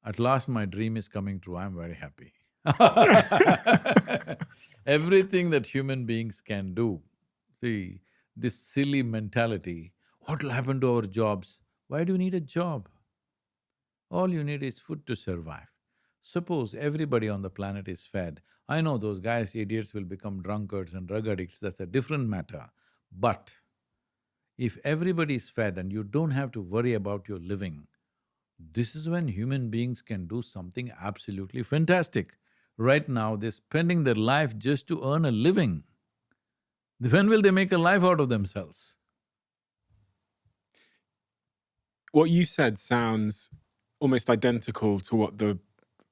At last my dream is coming true, I'm very happy. Everything that human beings can do. See, this silly mentality, what'll happen to our jobs? Why do you need a job? All you need is food to survive. Suppose everybody on the planet is fed. I know those guys, idiots, will become drunkards and drug addicts, that's a different matter. But if everybody is fed and you don't have to worry about your living, this is when human beings can do something absolutely fantastic. Right now, they're spending their life just to earn a living. When will they make a life out of themselves? What you said sounds almost identical to what the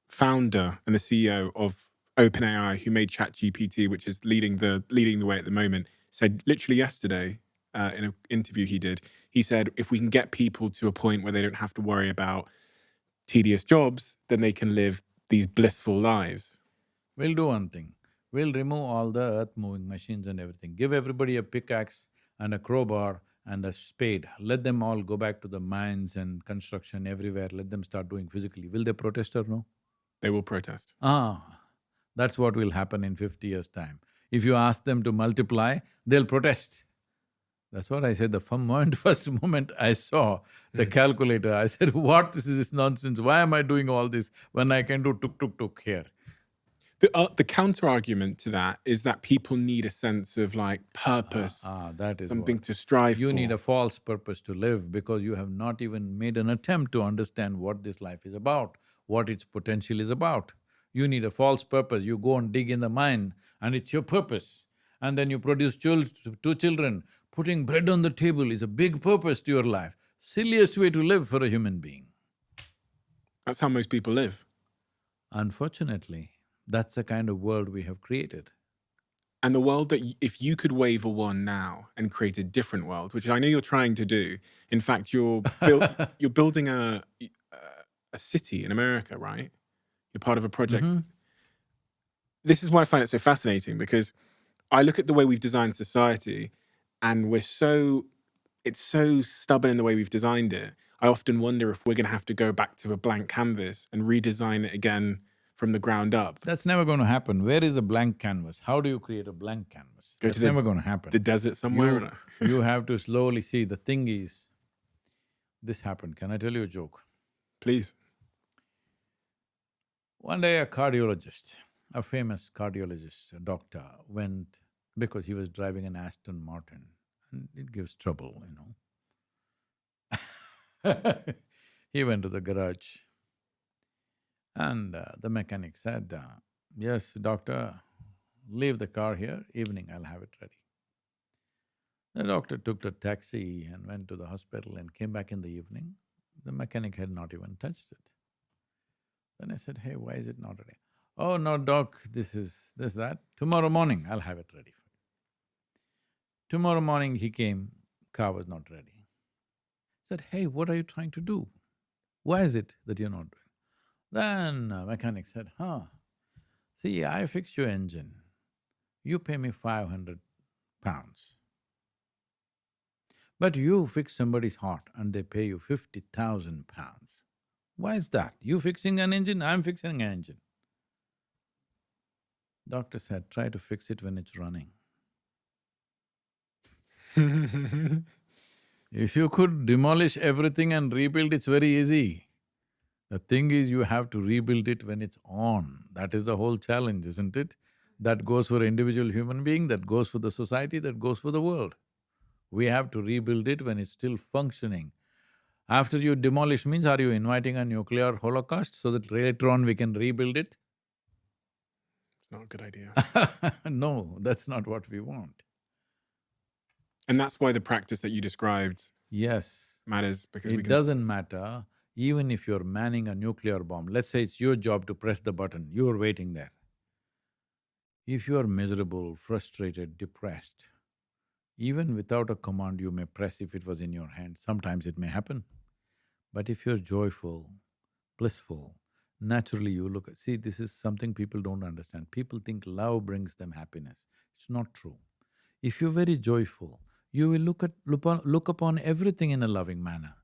founder and the CEO of OpenAI, who made ChatGPT, which is leading the way at the moment, said literally yesterday in an interview he did. He said, if we can get people to a point where they don't have to worry about tedious jobs, then they can live these blissful lives. We'll do one thing, we'll remove all the earth-moving machines and everything. Give everybody a pickaxe and a crowbar and a spade. Let them all go back to the mines and construction everywhere, let them start doing physically. Will they protest or no? They will protest. That's what will happen in 50 years' time. If you ask them to multiply, they'll protest. That's what I said, the first moment I saw the calculator, I said, what is this nonsense? Why am I doing all this when I can do tuk here? The counter argument to that is that people need a sense of like purpose, that is something what. to strive for. You need a false purpose to live because you have not even made an attempt to understand what this life is about, what its potential is about. You need a false purpose, you go and dig in the mine and it's your purpose. And then you produce two children. Putting bread on the table is a big purpose to your life. Silliest way to live for a human being. That's how most people live. Unfortunately, that's the kind of world we have created. And the world that if you could wave a wand now and create a different world, which I know you're trying to do. In fact, you're building a city in America, right? You're part of a project. This is why I find it so fascinating, because I look at the way we've designed society and it's so stubborn in the way we've designed it. I often wonder if we're gonna have to go back to a blank canvas and redesign it again from the ground up. That's never going to happen. Where is a blank canvas? How do you create a blank canvas? That's never going to happen. The desert somewhere? You have to slowly see, the thing is, this happened. Can I tell you a joke? Please. One day a cardiologist, a famous cardiologist, a doctor, went because he was driving an Aston Martin and it gives trouble, He went to the garage and the mechanic said, yes, doctor, leave the car here, evening I'll have it ready. The doctor took the taxi and went to the hospital and came back in the evening. The mechanic had not even touched it. Then I said, hey, why is it not ready? Oh, no, doc, this, that. Tomorrow morning, I'll have it ready for you. Tomorrow morning he came, car was not ready. I said, hey, what are you trying to do? Why is it that you're not doing? Then mechanic said, see, I fix your engine, you pay me 500 pounds. But you fix somebody's heart and they pay you 50,000 pounds. Why is that? You fixing an engine, I'm fixing an engine. Doctor said, try to fix it when it's running. If you could demolish everything and rebuild, it's very easy. The thing is, you have to rebuild it when it's on. That is the whole challenge, isn't it? That goes for an individual human being, that goes for the society, that goes for the world. We have to rebuild it when it's still functioning. After you demolish means, are you inviting a nuclear holocaust so that later on we can rebuild it? It's not a good idea. No, that's not what we want. And that's why the practice that you described… Yes. Matters, because it doesn't matter, even if you're manning a nuclear bomb, let's say it's your job to press the button, you're waiting there. If you're miserable, frustrated, depressed, even without a command you may press if it was in your hand, sometimes it may happen. But if you're joyful, blissful, naturally you look… See, this is something people don't understand. People think love brings them happiness. It's not true. If you're very joyful, you will look upon everything in a loving manner.